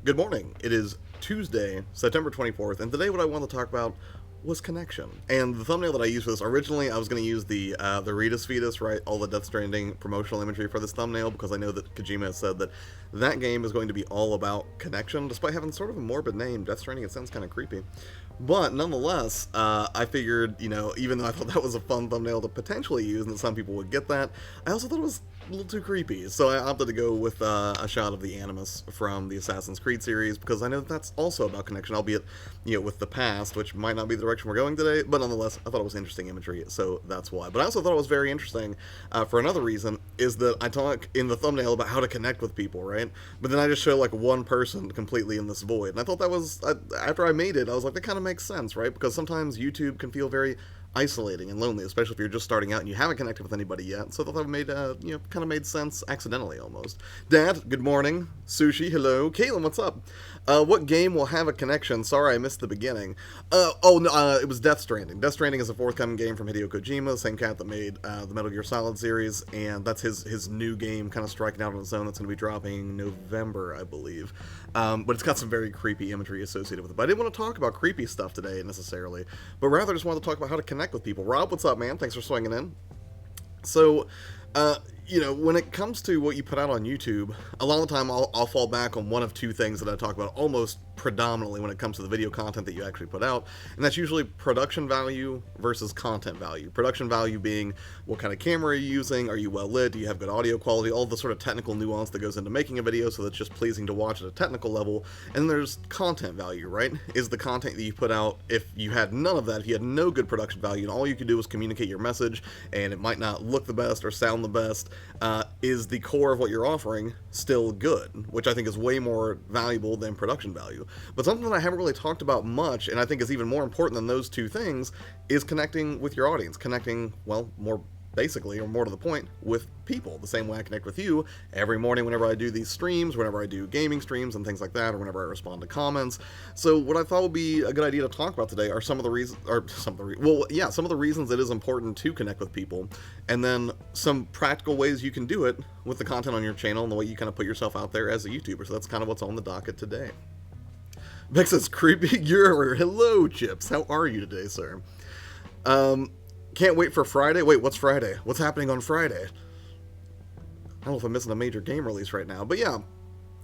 Good morning. It is Tuesday, September 24th, and today what I want to talk about was connection. And the thumbnail that I used for this, originally I was going to use the Redis Fetus, right, all the Death Stranding promotional imagery for this thumbnail, because I know that Kojima has said that that game is going to be all about connection, despite having sort of a morbid name. Death Stranding, it sounds kind of creepy. But nonetheless, I figured, even though I thought that was a fun thumbnail to potentially use and that some people would get that, I also thought it was a little too creepy. So I opted to go with a shot of the Animus from the Assassin's Creed series, because I know that that's also about connection, albeit, with the past, which might not be the direction we're going today, but nonetheless, I thought it was interesting imagery, so that's why. But I also thought it was very interesting, for another reason, is that I talk in the thumbnail about how to connect with people, right? But then I just show, like, one person completely in this void, and I thought that was, after I made it, I was like, that kind of makes sense, right? Because sometimes YouTube can feel very isolating and lonely, especially if you're just starting out and you haven't connected with anybody yet. So I thought that made, kind of made sense accidentally almost. Dad, good morning. Sushi, hello. Caitlin, what's up? What game will have a connection? Sorry, I missed the beginning. It was Death Stranding. Death Stranding is a forthcoming game from Hideo Kojima, the same cat that made the Metal Gear Solid series, and that's his new game, kind of striking out on its own. That's going to be dropping November, I believe. But it's got some very creepy imagery associated with it. But I didn't want to talk about creepy stuff today necessarily, but rather just wanted to talk about how to connect with people. Rob, what's up, man? Thanks for swinging in. So, when it comes to what you put out on YouTube, a lot of the time I'll fall back on one of two things that I talk about almost predominantly when it comes to the video content that you actually put out, and that's usually production value versus content value. Production value being what kind of camera are you using, are you well lit, do you have good audio quality, all the sort of technical nuance that goes into making a video so that's just pleasing to watch at a technical level. And then there's content value, right? Is the content that you put out, if you had none of that, if you had no good production value and all you could do was communicate your message and it might not look the best or sound the best, is the core of what you're offering still good? Which I think is way more valuable than production value. But something that I haven't really talked about much, and I think is even more important than those two things, is connecting with your audience. Connecting, well, more basically, or more to the point, with people. The same way I connect with you every morning whenever I do these streams, whenever I do gaming streams and things like that, or whenever I respond to comments. So what I thought would be a good idea to talk about today are some of the reasons, some of the reasons it is important to connect with people, and then some practical ways you can do it with the content on your channel and the way you kind of put yourself out there as a YouTuber. So that's kind of what's on the docket today. Beck says, creepy, you're hello, Chips. How are you today, sir? Can't wait for Friday. Wait, what's Friday? What's happening on Friday? I don't know if I'm missing a major game release right now, but yeah,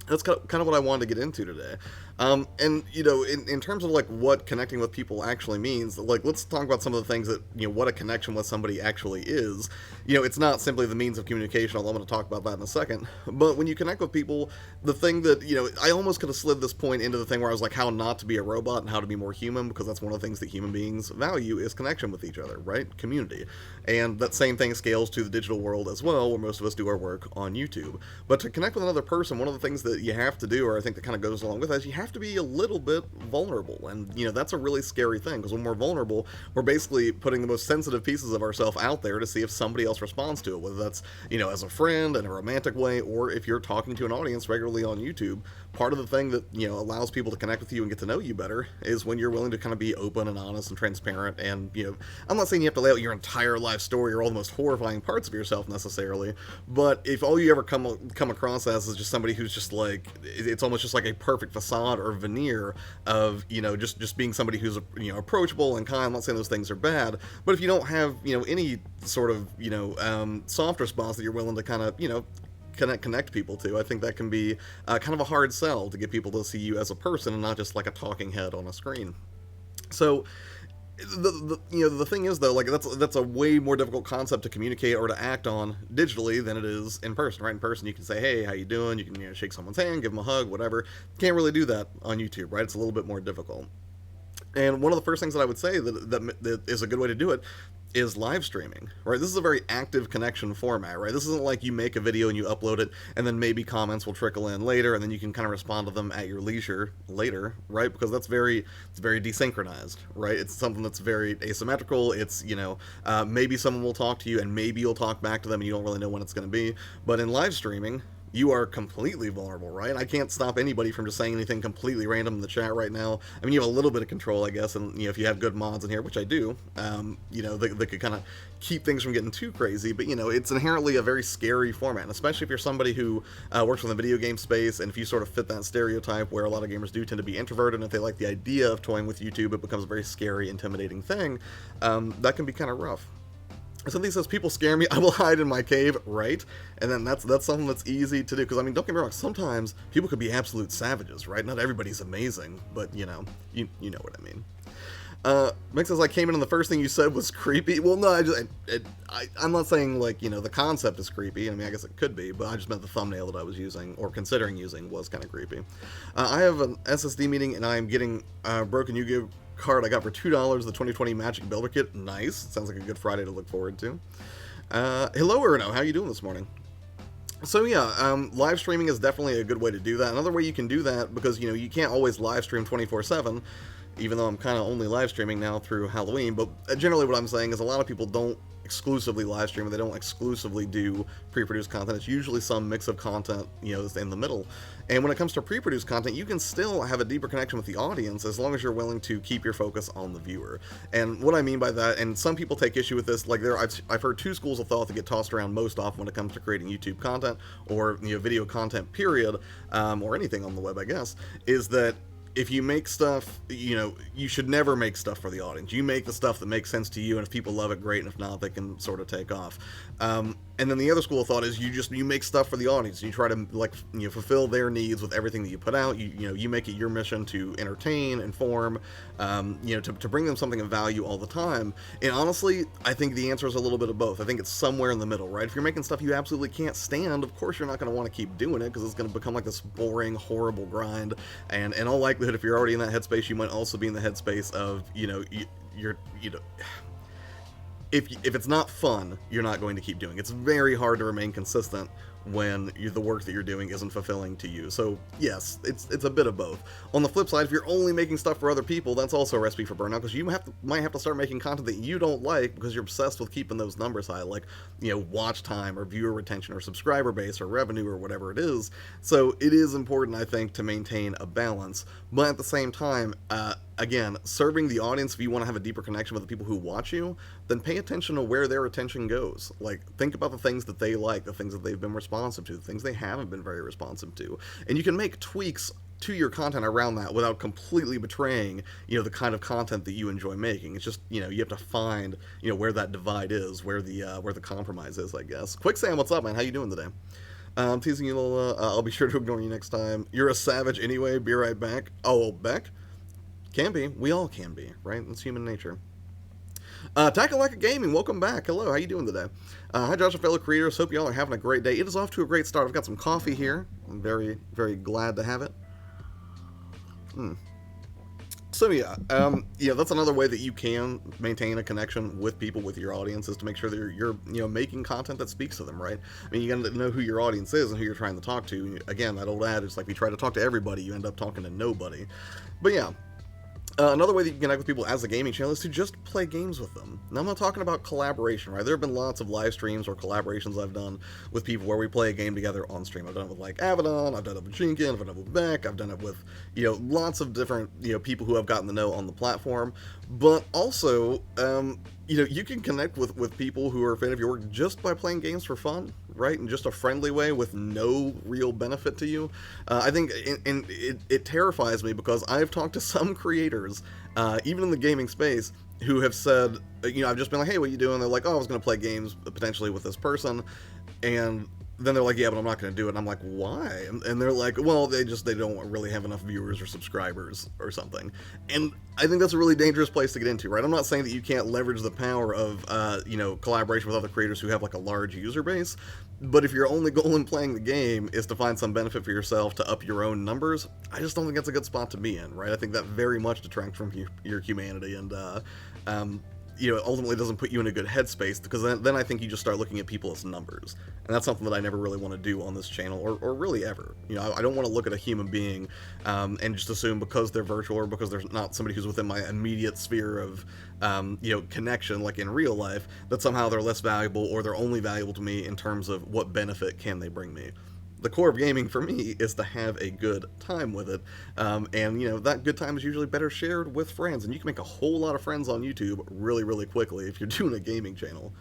that's kind of what I wanted to get into today. And, in terms of, like, what connecting with people actually means, like, let's talk about some of the things that, what a connection with somebody actually is. It's not simply the means of communication, although I'm going to talk about that in a second. But when you connect with people, the thing that, I almost could have slid this point into the thing where I was like, how not to be a robot and how to be more human, because that's one of the things that human beings value is connection with each other, right? Community. And that same thing scales to the digital world as well, where most of us do our work on YouTube. But to connect with another person, one of the things that you have to do, or I think that kind of goes along with that, is you have to be a little bit vulnerable. And, that's a really scary thing, because when we're vulnerable, we're basically putting the most sensitive pieces of ourselves out there to see if somebody else responds to it, whether that's, as a friend in a romantic way, or if you're talking to an audience regularly on YouTube. Part of the thing that, allows people to connect with you and get to know you better is when you're willing to kind of be open and honest and transparent. And, I'm not saying you have to lay out your entire life story or all the most horrifying parts of yourself necessarily, but if all you ever come across as is just somebody who's just like, it's almost just like a perfect facade or veneer of, just being somebody who's, approachable and kind. I'm not saying those things are bad, but if you don't have, any sort of, soft response that you're willing to kind of, connect people to, I think that can be kind of a hard sell to get people to see you as a person and not just like a talking head on a screen. So the thing is, though, like, that's a way more difficult concept to communicate or to act on digitally than it is in person, right? In person, you can say, hey, how you doing? You can, shake someone's hand, give them a hug, whatever. Can't really do that on YouTube, right? It's a little bit more difficult. And one of the first things that I would say that is a good way to do it is live streaming, right? This is a very active connection format, right? This isn't like you make a video and you upload it and then maybe comments will trickle in later and then you can kind of respond to them at your leisure later, right? Because it's very desynchronized, right? It's something that's very asymmetrical. It's, maybe someone will talk to you and maybe you'll talk back to them and you don't really know when it's going to be. But in live streaming, you are completely vulnerable, right? I can't stop anybody from just saying anything completely random in the chat right now. I mean, you have a little bit of control, I guess, and if you have good mods in here, which I do, they could kind of keep things from getting too crazy. But it's inherently a very scary format, and especially if you're somebody who works in the video game space, and if you sort of fit that stereotype where a lot of gamers do tend to be introverted, and if they like the idea of toying with YouTube, it becomes a very scary, intimidating thing. That can be kind of rough. Something says, people scare me, I will hide in my cave, right? And then that's something that's easy to do, because, I mean, don't get me wrong, sometimes people could be absolute savages, right? Not everybody's amazing, but, you know what I mean. Mick says, I came in and the first thing you said was creepy. Well, no, I'm not saying, like, the concept is creepy. I mean, I guess it could be, but I just meant the thumbnail that I was using, or considering using, was kind of creepy. I have an SSD meeting, and I'm getting broken Yu-Gi-Oh! Card I got for $2, the 2020 Magic Builder Kit. Nice. Sounds like a good Friday to look forward to. Hello, Erno. How you doing this morning? So yeah, live streaming is definitely a good way to do that. Another way you can do that, because you can't always live stream 24/7, even though I'm kind of only live streaming now through Halloween, but generally what I'm saying is a lot of people don't exclusively live stream, they don't exclusively do pre-produced content. It's usually some mix of content, that's in the middle. And when it comes to pre-produced content, you can still have a deeper connection with the audience as long as you're willing to keep your focus on the viewer. And what I mean by that, and some people take issue with this, like I've heard two schools of thought that get tossed around most often when it comes to creating YouTube content, or video content period, or anything on the web, I guess, is that if you make stuff, you should never make stuff for the audience. You make the stuff that makes sense to you, and if people love it, great, and if not, they can sort of take off. And then the other school of thought is you make stuff for the audience. You try to fulfill their needs with everything that you put out. You make it your mission to entertain, inform, to bring them something of value all the time. And honestly, I think the answer is a little bit of both. I think it's somewhere in the middle, right? If you're making stuff you absolutely can't stand, of course you're not going to want to keep doing it, because it's going to become like this boring, horrible grind. And in all likelihood, if you're already in that headspace, you might also be in the headspace of if it's not fun, you're not going to keep doing it. It's very hard to remain consistent when the work that you're doing isn't fulfilling to you. So yes, it's a bit of both. On the flip side, if you're only making stuff for other people, that's also a recipe for burnout, because you might have to start making content that you don't like because you're obsessed with keeping those numbers high, like watch time or viewer retention or subscriber base or revenue or whatever it is. So it is important, I think, to maintain a balance, but at the same time, again, serving the audience, if you want to have a deeper connection with the people who watch you, then pay attention to where their attention goes. Like, think about the things that they like, the things that they've been responsive to, the things they haven't been very responsive to. And you can make tweaks to your content around that without completely betraying, the kind of content that you enjoy making. It's just, you have to find, where that divide is, where the compromise is, I guess. Quick Sam, what's up, man? How you doing today? I'm teasing you a little, I'll be sure to ignore you next time. You're a savage anyway, be right back. Oh, Beck? Can be. We all can be, right? It's human nature. Takalaka Gaming, welcome back. Hello, how you doing today? Hi, Josh and fellow creators. Hope y'all are having a great day. It is off to a great start. I've got some coffee here. I'm very, very glad to have it. So yeah, that's another way that you can maintain a connection with people, with your audience, is to make sure that you're making content that speaks to them, right? I mean, you gotta know who your audience is and who you're trying to talk to. Again, that old adage, like, if you try to talk to everybody, you end up talking to nobody. But yeah. Another way that you can connect with people as a gaming channel is to just play games with them. Now, I'm not talking about collaboration, right? There have been lots of live streams or collaborations I've done with people where we play a game together on stream. I've done it with, like, Abaddon, I've done it with Jinkin, I've done it with Beck, I've done it with, lots of different, people who I've gotten to know on the platform. But also, you can connect with people who are a fan of your work just by playing games for fun, right? In just a friendly way with no real benefit to you. I think it terrifies me, because I've talked to some creators, even in the gaming space, who have said, I've just been like, hey, what are you doing? They're like, oh, I was going to play games potentially with this person. And then they're like, yeah, but I'm not going to do it. And I'm like, why? And they're like, well, they don't really have enough viewers or subscribers or something. And I think that's a really dangerous place to get into, right? I'm not saying that you can't leverage the power of, collaboration with other creators who have, like, a large user base. But if your only goal in playing the game is to find some benefit for yourself to up your own numbers, I just don't think that's a good spot to be in, right? I think that very much detracts from your humanity, and ultimately doesn't put you in a good headspace, because then I think you just start looking at people as numbers, and that's something that I never really want to do on this channel, or really ever. I don't want to look at a human being and just assume because they're virtual, or because they're not somebody who's within my immediate sphere of connection, like in real life, that somehow they're less valuable, or they're only valuable to me in terms of what benefit can they bring me. the core of gaming for me is to have a good time with it. And, that good time is usually better shared with friends. And you can make a whole lot of friends on YouTube really, really quickly if you're doing a gaming channel.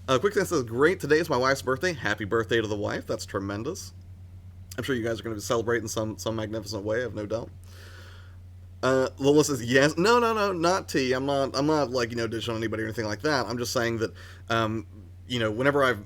Quick thing says, great, today is my wife's birthday. Happy birthday to the wife. That's tremendous. I'm sure you guys are going to celebrate in some magnificent way, I have no doubt. Lola says yes. No, not T. I'm not like, dishing on anybody or anything like that. I'm just saying that, whenever I've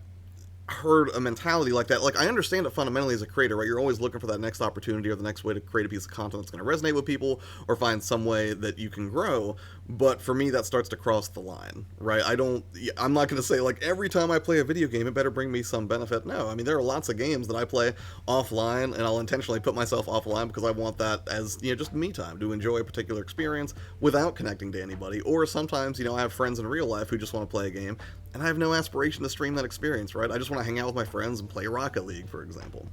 heard a mentality like that, like, I understand it fundamentally as a creator, right? You're always looking for that next opportunity or the next way to create a piece of content that's going to resonate with people or find some way that you can grow. But for me, that starts to cross the line, right? I'm not going to say, like, every time I play a video game, it better bring me some benefit. No, I mean, there are lots of games that I play offline, and I'll intentionally put myself offline because I want that as, just me time to enjoy a particular experience without connecting to anybody. Or sometimes, I have friends in real life who just want to play a game, and I have no aspiration to stream that experience, right? I just want to hang out with my friends and play Rocket League, for example.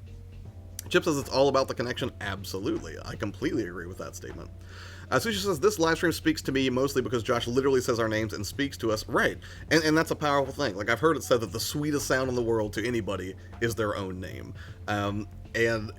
Chip says it's all about the connection. Absolutely. I completely agree with that statement. Sushi says, this live stream speaks to me mostly because Josh literally says our names and speaks to us. Right. And that's a powerful thing. Like, I've heard it said that the sweetest sound in the world to anybody is their own name. And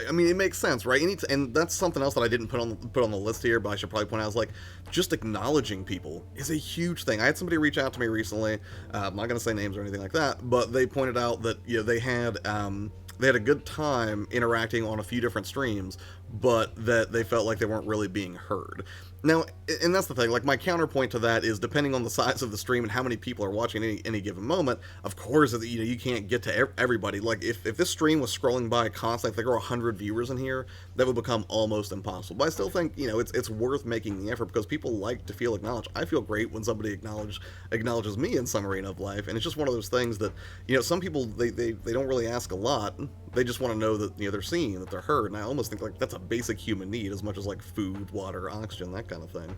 I mean, it makes sense, right? And that's something else that I didn't put on the list here, but I should probably point out, is like, just acknowledging people is a huge thing. I had somebody reach out to me recently. I'm not going to say names or anything like that, but they pointed out that they had a good time interacting on a few different streams, but that they felt like they weren't really being heard. Now, and that's the thing, like, my counterpoint to that is, depending on the size of the stream and how many people are watching any given moment, of course, you can't get to everybody. Like, if this stream was scrolling by constantly, if there were 100 viewers in here, that would become almost impossible. But I still think, it's worth making the effort because people like to feel acknowledged. I feel great when somebody acknowledges me in some arena of life, and it's just one of those things that, some people, they don't really ask a lot. They just want to know that, they're seen, that they're heard, and I almost think, like, that's a basic human need as much as, like, food, water, oxygen, that kind of thing.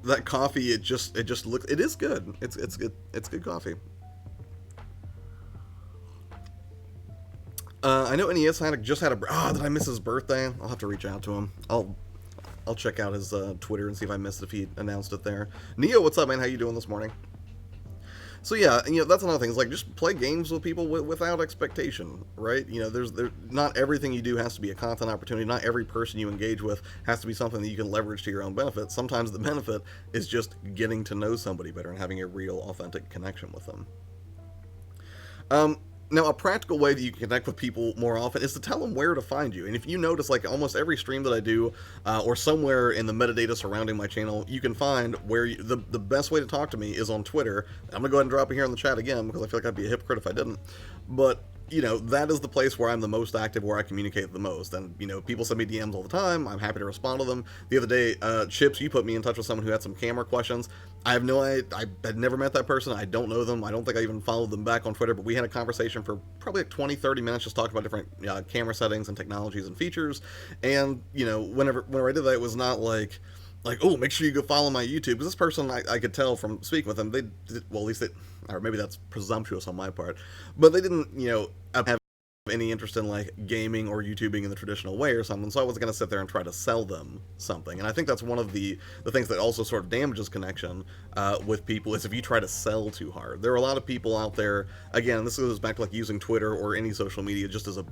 That coffee, it just looks, it is good. It's good coffee. I know NES just had did I miss his birthday? I'll have to reach out to him. I'll check out his Twitter and see if I missed if he announced it there. Neo, what's up, man? How you doing this morning? So yeah, that's another thing. It's like, just play games with people without expectation, right? There's not everything you do has to be a content opportunity. Not every person you engage with has to be something that you can leverage to your own benefit. Sometimes the benefit is just getting to know somebody better and having a real, authentic connection with them. Now, a practical way that you can connect with people more often is to tell them where to find you. And if you notice, like, almost every stream that I do, or somewhere in the metadata surrounding my channel, you can find where the best way to talk to me is on Twitter. I'm going to go ahead and drop it here in the chat again because I feel like I'd be a hypocrite if I didn't. But that is the place where I'm the most active, where I communicate the most. And, people send me DMs all the time. I'm happy to respond to them. The other day, Chips, you put me in touch with someone who had some camera questions. I have no idea. I had never met that person. I don't know them. I don't think I even followed them back on Twitter, but we had a conversation for probably like 20, 30 minutes just talking about different camera settings and technologies and features. And, whenever I did that, it was not like, oh, make sure you go follow my YouTube. Because this person, I could tell from speaking with them, they did, well, at least or maybe that's presumptuous on my part, but they didn't, have any interest in, like, gaming or YouTubing in the traditional way or something, so I wasn't going to sit there and try to sell them something. And I think that's one of the things that also sort of damages connection with people, is if you try to sell too hard. There are a lot of people out there, again, this goes back to, like, using Twitter or any social media just as a